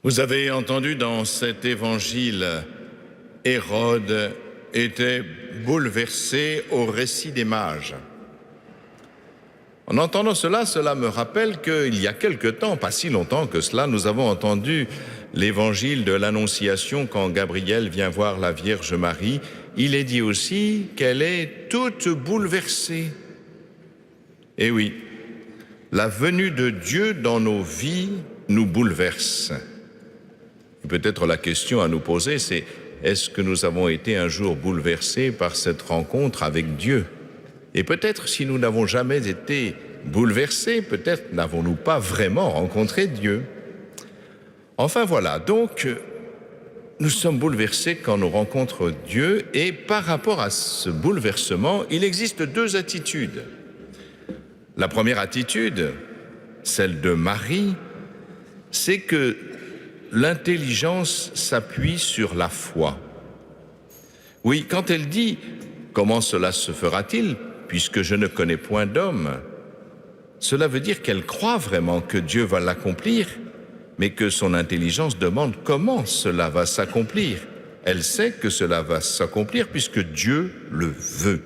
Vous avez entendu dans cet évangile, Hérode était bouleversé au récit des mages. En entendant cela, cela me rappelle qu'il y a quelque temps, pas si longtemps que cela, nous avons entendu l'évangile de l'Annonciation quand Gabriel vient voir la Vierge Marie. Il est dit aussi qu'elle est toute bouleversée. Et oui, la venue de Dieu dans nos vies nous bouleverse. Et peut-être la question à nous poser, c'est est-ce que nous avons été un jour bouleversés par cette rencontre avec Dieu? Et peut-être si nous n'avons jamais été bouleversés, peut-être n'avons-nous pas vraiment rencontré Dieu. Enfin voilà, donc nous sommes bouleversés quand nous rencontrons Dieu et par rapport à ce bouleversement, il existe deux attitudes. La première attitude, celle de Marie, c'est que l'intelligence s'appuie sur la foi. Oui, quand elle dit « Comment cela se fera-t-il, puisque je ne connais point d'homme ?» Cela veut dire qu'elle croit vraiment que Dieu va l'accomplir, mais que son intelligence demande comment cela va s'accomplir. Elle sait que cela va s'accomplir puisque Dieu le veut.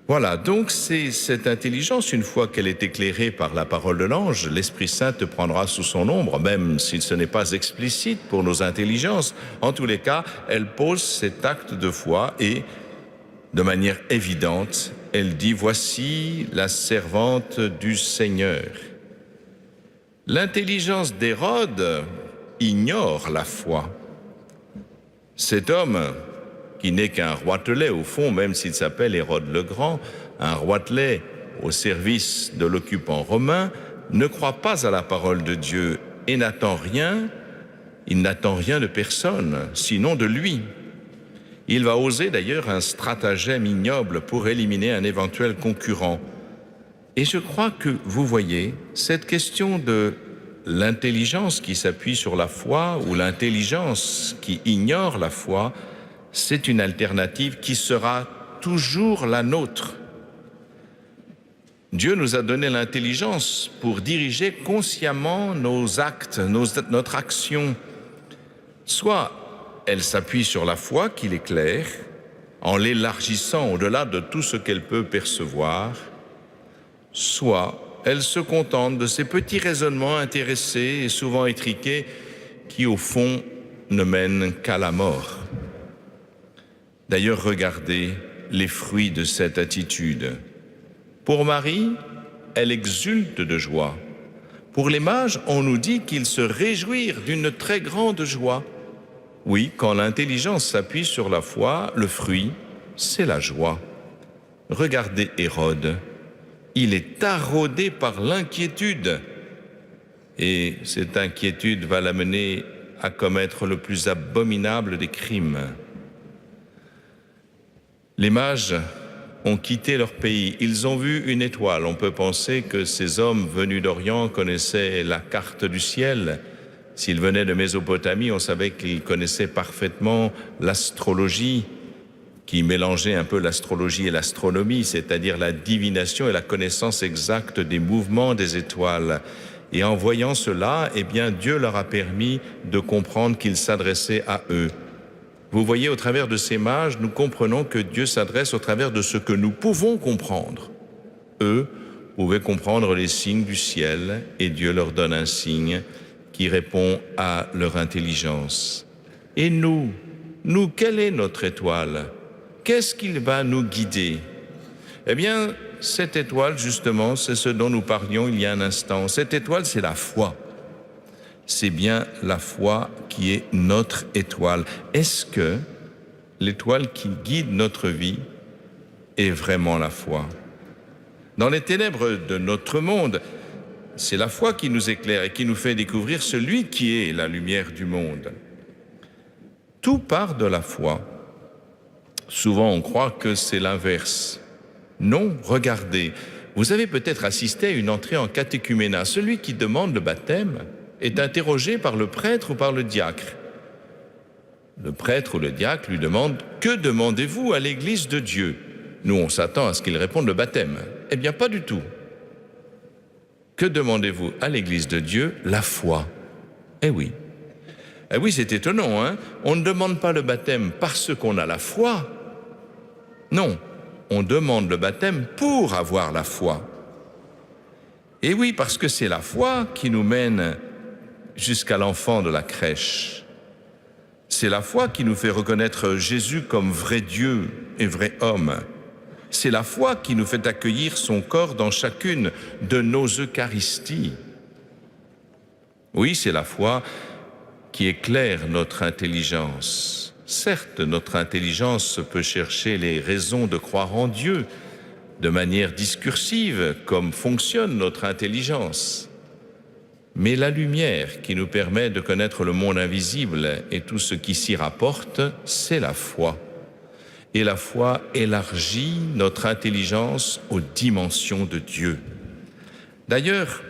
Voilà, donc c'est cette intelligence, une fois qu'elle est éclairée par la parole de l'ange, l'Esprit Saint te prendra sous son ombre, même si ce n'est pas explicite pour nos intelligences. En tous les cas, elle pose cet acte de foi et, de manière évidente, elle dit « Voici la servante du Seigneur ». L'intelligence d'Hérode ignore la foi. Cet homme, qui n'est qu'un roitelet au fond, même s'il s'appelle Hérode le Grand, un roitelet au service de l'occupant romain, ne croit pas à la parole de Dieu et n'attend rien, il n'attend rien de personne, sinon de lui. Il va oser d'ailleurs un stratagème ignoble pour éliminer un éventuel concurrent. Et je crois que vous voyez, cette question de l'intelligence qui s'appuie sur la foi ou l'intelligence qui ignore la foi, c'est une alternative qui sera toujours la nôtre. Dieu nous a donné l'intelligence pour diriger consciemment nos actes, notre action. Soit elle s'appuie sur la foi qu'il éclaire, en l'élargissant au-delà de tout ce qu'elle peut percevoir, soit elle se contente de ces petits raisonnements intéressés et souvent étriqués qui, au fond, ne mènent qu'à la mort. D'ailleurs, regardez les fruits de cette attitude. Pour Marie, elle exulte de joie. Pour les mages, on nous dit qu'ils se réjouirent d'une très grande joie. Oui, quand l'intelligence s'appuie sur la foi, le fruit, c'est la joie. Regardez Hérode. Il est taraudé par l'inquiétude. Et cette inquiétude va l'amener à commettre le plus abominable des crimes. Les mages ont quitté leur pays. Ils ont vu une étoile. On peut penser que ces hommes venus d'Orient connaissaient la carte du ciel. S'ils venaient de Mésopotamie, on savait qu'ils connaissaient parfaitement l'astrologie, qui mélangeait un peu l'astrologie et l'astronomie, c'est-à-dire la divination et la connaissance exacte des mouvements des étoiles. Et en voyant cela, eh bien, Dieu leur a permis de comprendre qu'il s'adressait à eux. Vous voyez, au travers de ces mages, nous comprenons que Dieu s'adresse au travers de ce que nous pouvons comprendre. Eux pouvaient comprendre les signes du ciel et Dieu leur donne un signe qui répond à leur intelligence. Et nous, quelle est notre étoile? Qu'est-ce qu'il va nous guider? Eh bien, cette étoile, justement, c'est ce dont nous parlions il y a un instant. Cette étoile, c'est la foi. C'est bien la foi qui est notre étoile. Est-ce que l'étoile qui guide notre vie est vraiment la foi? Dans les ténèbres de notre monde, c'est la foi qui nous éclaire et qui nous fait découvrir celui qui est la lumière du monde. Tout part de la foi. Souvent, on croit que c'est l'inverse. Non, regardez, vous avez peut-être assisté à une entrée en catéchuménat. Celui qui demande le baptême est interrogé par le prêtre ou par le diacre. Le prêtre ou le diacre lui demande « Que demandez-vous à l'Église de Dieu ?» Nous, on s'attend à ce qu'il réponde le baptême. Eh bien, pas du tout. Que demandez-vous à l'Église de Dieu? La foi. Eh oui. Eh oui, c'est étonnant, hein? On ne demande pas le baptême parce qu'on a la foi. Non, on demande le baptême pour avoir la foi. Et oui, parce que c'est la foi qui nous mène jusqu'à l'enfant de la crèche. C'est la foi qui nous fait reconnaître Jésus comme vrai Dieu et vrai homme. C'est la foi qui nous fait accueillir son corps dans chacune de nos Eucharisties. Oui, c'est la foi qui éclaire notre intelligence. Certes, notre intelligence peut chercher les raisons de croire en Dieu de manière discursive, comme fonctionne notre intelligence. Mais la lumière qui nous permet de connaître le monde invisible et tout ce qui s'y rapporte, c'est la foi. Et la foi élargit notre intelligence aux dimensions de Dieu. D'ailleurs,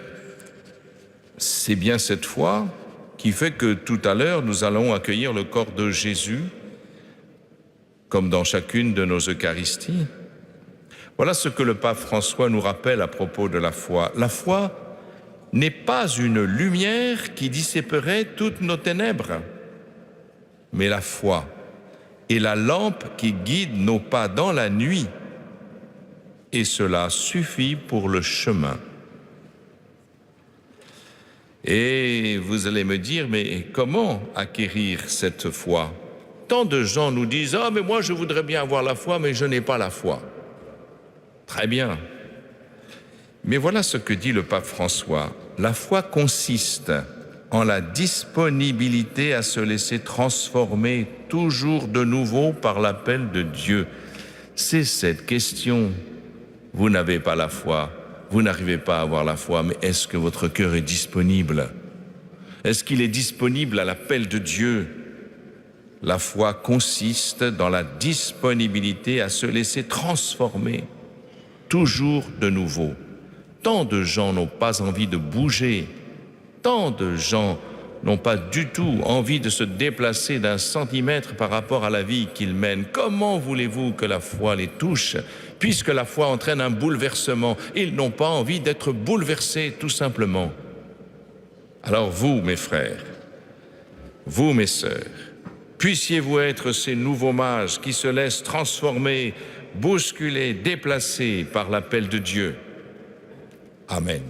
c'est bien cette foi qui fait que tout à l'heure, nous allons accueillir le corps de Jésus, comme dans chacune de nos Eucharisties. Voilà ce que le pape François nous rappelle à propos de la foi. La foi n'est pas une lumière qui dissiperait toutes nos ténèbres, mais la foi est la lampe qui guide nos pas dans la nuit, et cela suffit pour le chemin. Et vous allez me dire, mais comment acquérir cette foi? Tant de gens nous disent, ah, mais moi je voudrais bien avoir la foi, mais je n'ai pas la foi. Très bien. Mais voilà ce que dit le pape François. La foi consiste en la disponibilité à se laisser transformer toujours de nouveau par l'appel de Dieu. C'est cette question. Vous n'avez pas la foi, vous n'arrivez pas à avoir la foi, mais est-ce que votre cœur est disponible? Est-ce qu'il est disponible à l'appel de Dieu? La foi consiste dans la disponibilité à se laisser transformer toujours de nouveau. Tant de gens n'ont pas envie de bouger, tant de gens n'ont pas du tout envie de se déplacer d'un centimètre par rapport à la vie qu'ils mènent. Comment voulez-vous que la foi les touche, puisque la foi entraîne un bouleversement? Ils n'ont pas envie d'être bouleversés, tout simplement. Alors vous, mes frères, vous, mes sœurs, puissiez-vous être ces nouveaux mages qui se laissent transformer, bousculer, déplacer par l'appel de Dieu. Amen.